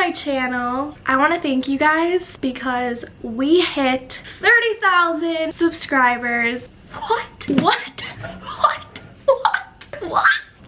my channel. I want to thank you guys because we hit 30,000 subscribers. What?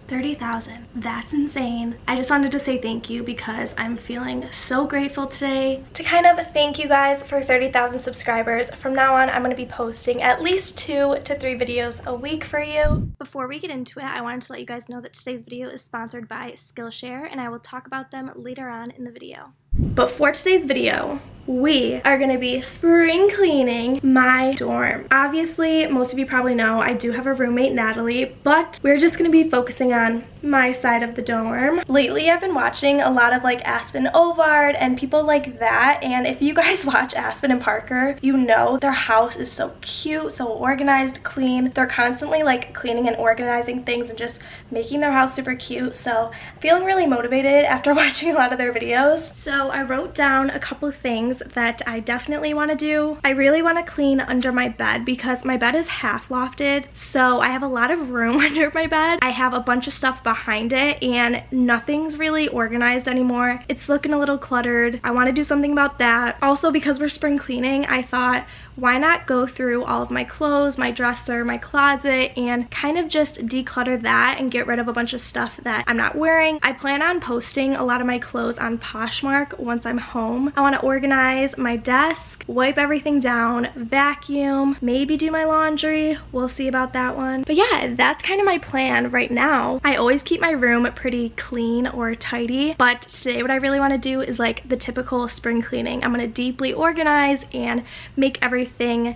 30,000. That's insane. I just wanted to say thank you because I'm feeling so grateful today to kind of thank you guys for 30,000 subscribers. From now on, I'm going to be posting at least 2 to 3 videos a week for you. Before we get into it, I wanted to let you guys know that today's video is sponsored by Skillshare, and I will talk about them later on in the video. But for today's video, we are going to be spring cleaning my dorm. Obviously, most of you probably know I do have a roommate, Natalie, but we're just going to be focusing on my side of the dorm. Lately, I've been watching a lot of like Aspen Ovard and people like that, and if you guys watch Aspen and Parker, you know their house is so cute, so organized, clean. They're constantly like cleaning and organizing things and just making their house super cute, so I'm feeling really motivated after watching a lot of their videos. So I wrote down a couple of things that I definitely want to do. I really want to clean under my bed because my bed is half lofted, so I have a lot of room under my bed. I have a bunch of stuff behind it and nothing's really organized anymore. It's looking a little cluttered. I want to do something about that. Also, because we're spring cleaning, I thought, why not go through all of my clothes, my dresser, my closet, and kind of just declutter that and get rid of a bunch of stuff that I'm not wearing. I plan on posting a lot of my clothes on Poshmark once I'm home. I want to organize my desk, wipe everything down, vacuum, maybe do my laundry. We'll see about that one. But yeah, that's kind of my plan right now. I always keep my room pretty clean or tidy, but today what I really want to do is like the typical spring cleaning. I'm going to deeply organize and make everything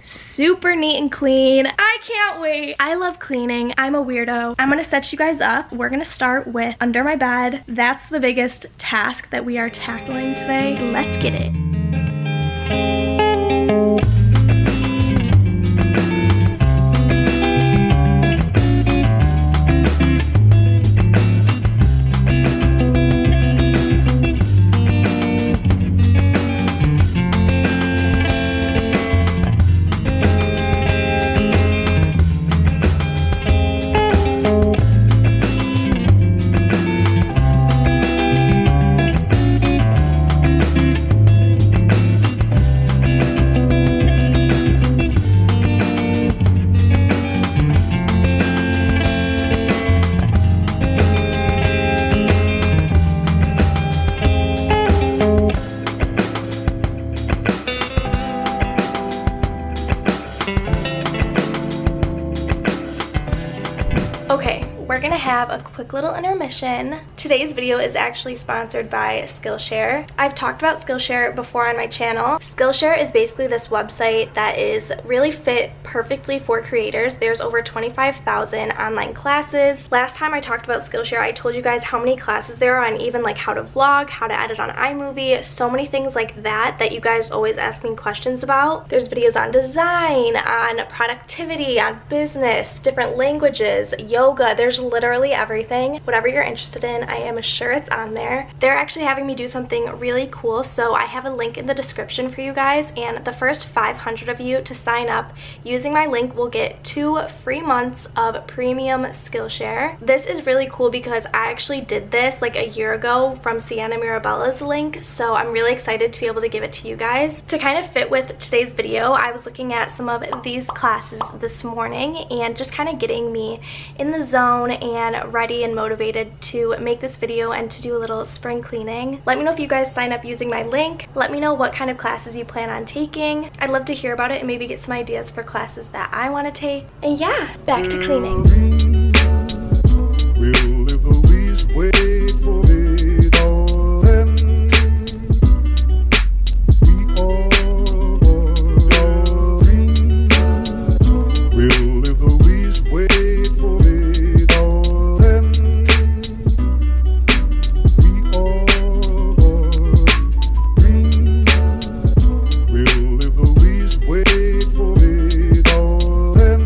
super neat and clean. I can't wait. I love cleaning. I'm a weirdo. I'm going to set you guys up. We're going to start with under my bed. That's the biggest task that we are tackling today. Let's get it. Okay, we're gonna have a quick little intermission. Today's video is actually sponsored by Skillshare. I've talked about Skillshare before on my channel. Skillshare is basically this website that is really fit perfectly for creators. There's over 25,000 online classes. Last time I talked about Skillshare, I told you guys how many classes there are on even like how to vlog, how to edit on iMovie, so many things like that you guys always ask me questions about. There's videos on design, on productivity, on business, different languages, yoga. There's literally everything. Whatever you're interested in, I am sure it's on there. They're actually having me do something really cool, so I have a link in the description for you guys, and the first 500 of you to sign up using my link will get 2 free months of premium Skillshare. This is really cool because I actually did this like a year ago from Sienna Mirabella's link, so I'm really excited to be able to give it to you guys. To kind of fit with today's video, I was looking at some of these classes this morning and just kind of getting me in the zone and ready and motivated to make this video and to do a little spring cleaning. Let me know if you guys sign up using my link. Let me know what kind of classes you plan on taking. I'd love to hear about it and maybe get some ideas for classes that I want to take. And yeah, back to cleaning. We'll live always wait for it all end. We all dream. We'll live always wait for it all end. We all dream. We'll live always wait for it all end.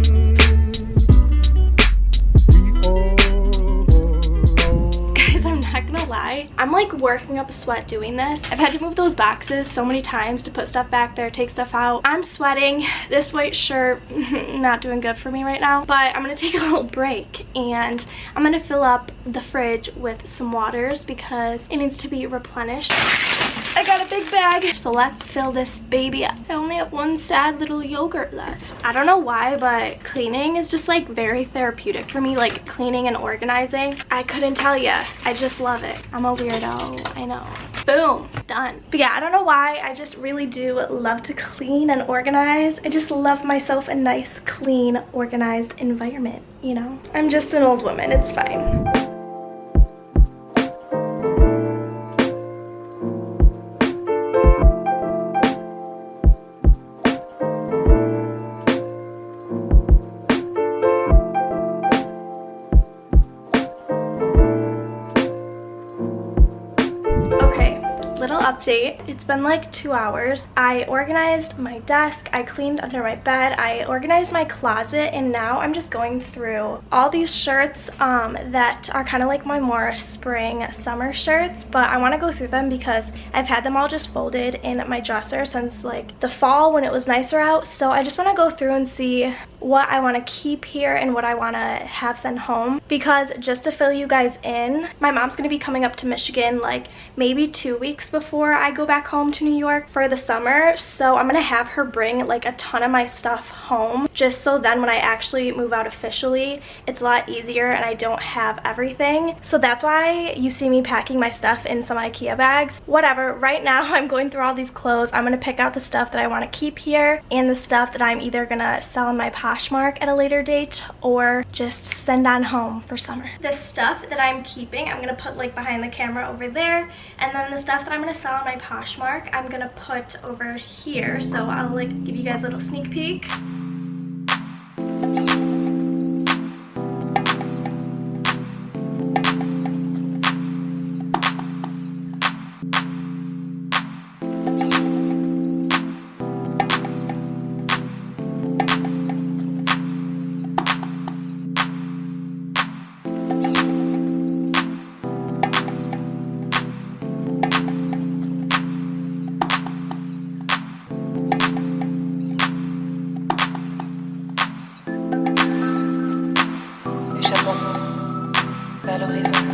I'm like working up a sweat doing this. I've had to move those boxes so many times to put stuff back there, take stuff out. I'm sweating. This white shirt, not doing good for me right now, but I'm gonna take a little break and I'm gonna fill up the fridge with some waters because it needs to be replenished. I got a big bag. So let's fill this baby up. I only have one sad little yogurt left. I don't know why, but cleaning is just like very therapeutic for me, like cleaning and organizing. I couldn't tell you. I just love it. I'm a weirdo, I know. Boom, done. But yeah, I don't know why. I just really do love to clean and organize. I just love myself a nice, clean, organized environment, you know? I'm just an old woman, it's fine. Update. It's been like 2 hours. I organized my desk, I cleaned under my bed, I organized my closet, and now I'm just going through all these shirts that are kind of like my more spring summer shirts, but I want to go through them because I've had them all just folded in my dresser since like the fall when it was nicer out. So I just want to go through and see what I want to keep here and what I want to have sent home, because just to fill you guys in, my mom's going to be coming up to Michigan like maybe 2 weeks before I go back home to New York for the summer. So I'm going to have her bring like a ton of my stuff home, just so then when I actually move out officially, it's a lot easier and I don't have everything. So that's why you see me packing my stuff in some IKEA bags. Whatever, right now I'm going through all these clothes. I'm going to pick out the stuff that I want to keep here and the stuff that I'm either going to sell in my Poshmark at a later date or just send on home for summer. The stuff that I'm keeping, I'm going to put like behind the camera over there, and then the stuff that I'm going to sell on my Poshmark, I'm going to put over here. So I'll like give you guys a little sneak peek. Vers l'horizon.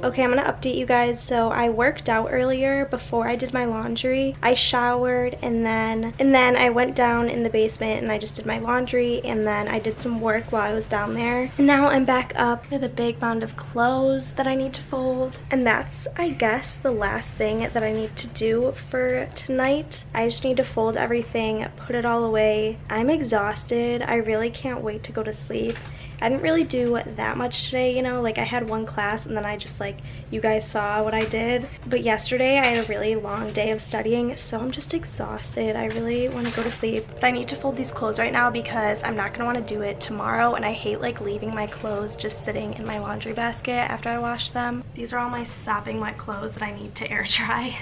Okay, I'm gonna update you guys. So I worked out earlier before I did my laundry. I showered and then I went down in the basement and I just did my laundry, and then I did some work while I was down there. And now I'm back up with a big mound of clothes that I need to fold. And that's, I guess, the last thing that I need to do for tonight. I just need to fold everything, put it all away. I'm exhausted. I really can't wait to go to sleep. I didn't really do that much today, you know, like I had one class and then I just like, you guys saw what I did. But yesterday I had a really long day of studying, so I'm just exhausted. I really want to go to sleep. But I need to fold these clothes right now because I'm not going to want to do it tomorrow, and I hate like leaving my clothes just sitting in my laundry basket after I wash them. These are all my sopping wet clothes that I need to air dry.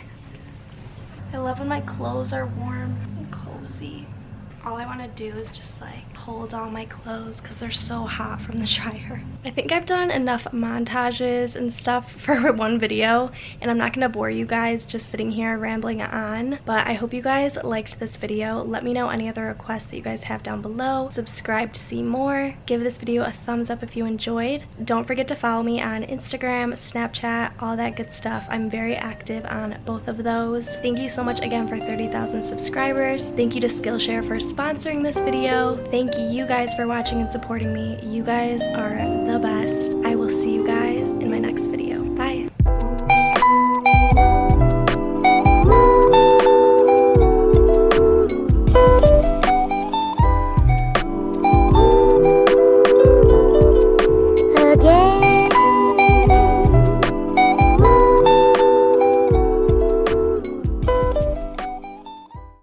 I love when my clothes are warm and cozy. All I want to do is just like hold all my clothes because they're so hot from the dryer. I think I've done enough montages and stuff for one video, and I'm not going to bore you guys just sitting here rambling on, but I hope you guys liked this video. Let me know any other requests that you guys have down below. Subscribe to see more. Give this video a thumbs up if you enjoyed. Don't forget to follow me on Instagram, Snapchat, all that good stuff. I'm very active on both of those. Thank you so much again for 30,000 subscribers. Thank you to Skillshare for sponsoring this video. Thank you guys for watching and supporting me. You guys are the best. I will see you